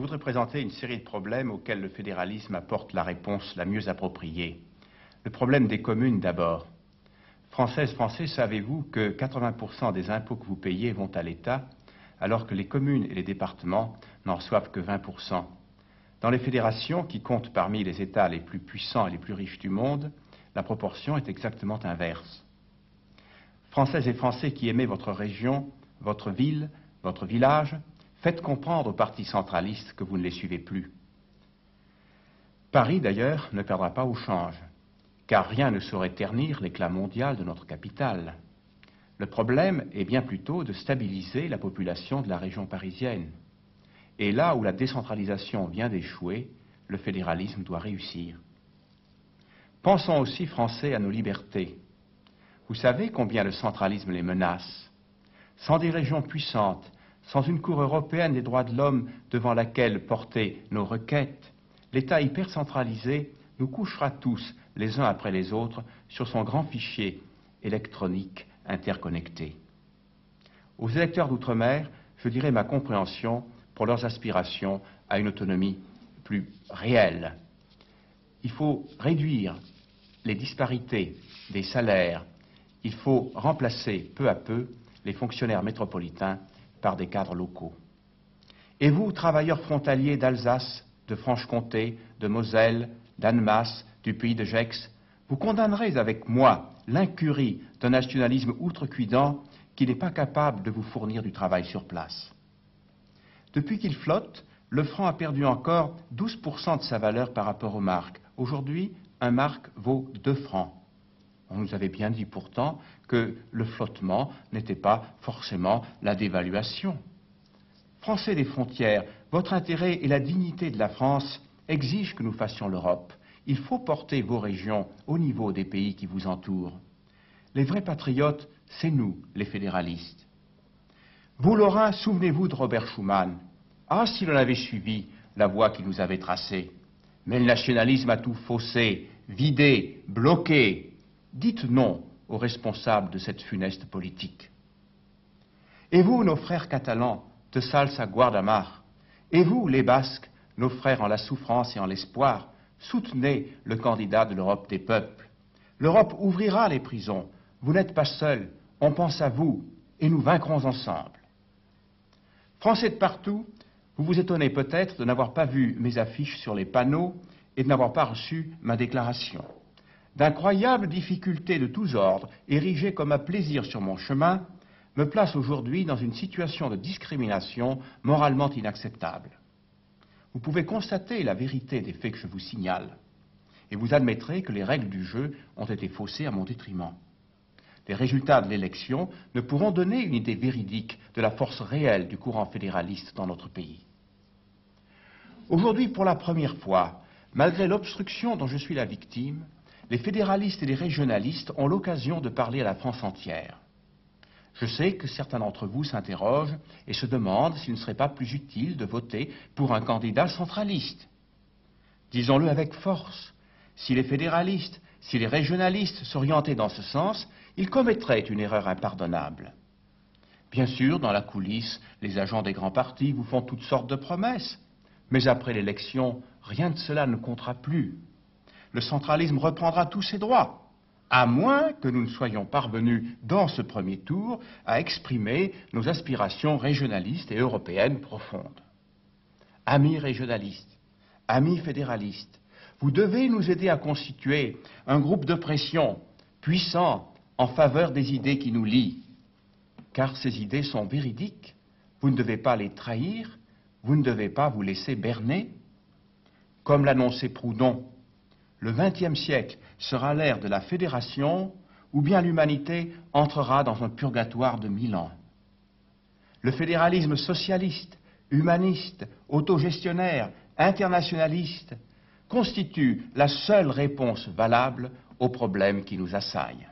voudrais présenter une série de problèmes auxquels le fédéralisme apporte la réponse la mieux appropriée. Le problème des communes d'abord. Françaises, Français, savez-vous que 80% des impôts que vous payez vont à l'État, alors que les communes et les départements n'en reçoivent que 20%. Dans les fédérations, qui comptent parmi les États les plus puissants et les plus riches du monde, la proportion est exactement inverse. Françaises et Français qui aimez votre région, votre ville, votre village, faites comprendre aux partis centralistes que vous ne les suivez plus. Paris, d'ailleurs, ne perdra pas au change, car rien ne saurait ternir l'éclat mondial de notre capitale. Le problème est bien plutôt de stabiliser la population de la région parisienne. Et là où la décentralisation vient d'échouer, le fédéralisme doit réussir. Pensons aussi, Français, à nos libertés. Vous savez combien le centralisme les menace. Sans des régions puissantes, sans une Cour européenne des droits de l'homme devant laquelle porter nos requêtes, l'État hyper centralisé nous couchera tous, les uns après les autres, sur son grand fichier électronique interconnecté. Aux électeurs d'outre-mer, je dirai ma compréhension pour leurs aspirations à une autonomie plus réelle. Il faut réduire les disparités des salaires, il faut remplacer peu à peu les fonctionnaires métropolitains par des cadres locaux. Et vous, travailleurs frontaliers d'Alsace, de Franche-Comté, de Moselle, d'Annemasse, du pays de Gex, vous condamnerez avec moi l'incurie d'un nationalisme outrecuidant qui n'est pas capable de vous fournir du travail sur place. Depuis qu'il flotte, le franc a perdu encore 12% de sa valeur par rapport au mark. Aujourd'hui, un mark vaut 2 francs. On nous avait bien dit pourtant que le flottement n'était pas forcément la dévaluation. Français des frontières, votre intérêt et la dignité de la France exigent que nous fassions l'Europe. Il faut porter vos régions au niveau des pays qui vous entourent. Les vrais patriotes, c'est nous, les fédéralistes. Vous, Lorrains, souvenez-vous de Robert Schuman. Ah, si l'on avait suivi la voie qu'il nous avait tracée. Mais le nationalisme a tout faussé, vidé, bloqué. Dites non aux responsables de cette funeste politique. Et vous, nos frères catalans, de Salsa Guardamar, et vous, les Basques, nos frères en la souffrance et en l'espoir, soutenez le candidat de l'Europe des peuples. L'Europe ouvrira les prisons. Vous n'êtes pas seuls, on pense à vous, et nous vaincrons ensemble. Français de partout, vous vous étonnez peut-être de n'avoir pas vu mes affiches sur les panneaux et de n'avoir pas reçu ma déclaration. D'incroyables difficultés de tous ordres, érigées comme un plaisir sur mon chemin, me placent aujourd'hui dans une situation de discrimination moralement inacceptable. Vous pouvez constater la vérité des faits que je vous signale, et vous admettrez que les règles du jeu ont été faussées à mon détriment. Les résultats de l'élection ne pourront donner une idée véridique de la force réelle du courant fédéraliste dans notre pays. Aujourd'hui, pour la première fois, malgré l'obstruction dont je suis la victime, les fédéralistes et les régionalistes ont l'occasion de parler à la France entière. Je sais que certains d'entre vous s'interrogent et se demandent s'il ne serait pas plus utile de voter pour un candidat centraliste. Disons-le avec force, si les fédéralistes, si les régionalistes s'orientaient dans ce sens, ils commettraient une erreur impardonnable. Bien sûr, dans la coulisse, les agents des grands partis vous font toutes sortes de promesses, mais après l'élection, rien de cela ne comptera plus. Le centralisme reprendra tous ses droits, à moins que nous ne soyons parvenus, dans ce premier tour, à exprimer nos aspirations régionalistes et européennes profondes. Amis régionalistes, amis fédéralistes, vous devez nous aider à constituer un groupe de pression puissant en faveur des idées qui nous lient, car ces idées sont véridiques. Vous ne devez pas les trahir, vous ne devez pas vous laisser berner. Comme l'annonçait Proudhon, le XXe siècle sera l'ère de la fédération ou bien l'humanité entrera dans un purgatoire de 1000 ans. Le fédéralisme socialiste, humaniste, autogestionnaire, internationaliste constitue la seule réponse valable aux problèmes qui nous assaillent.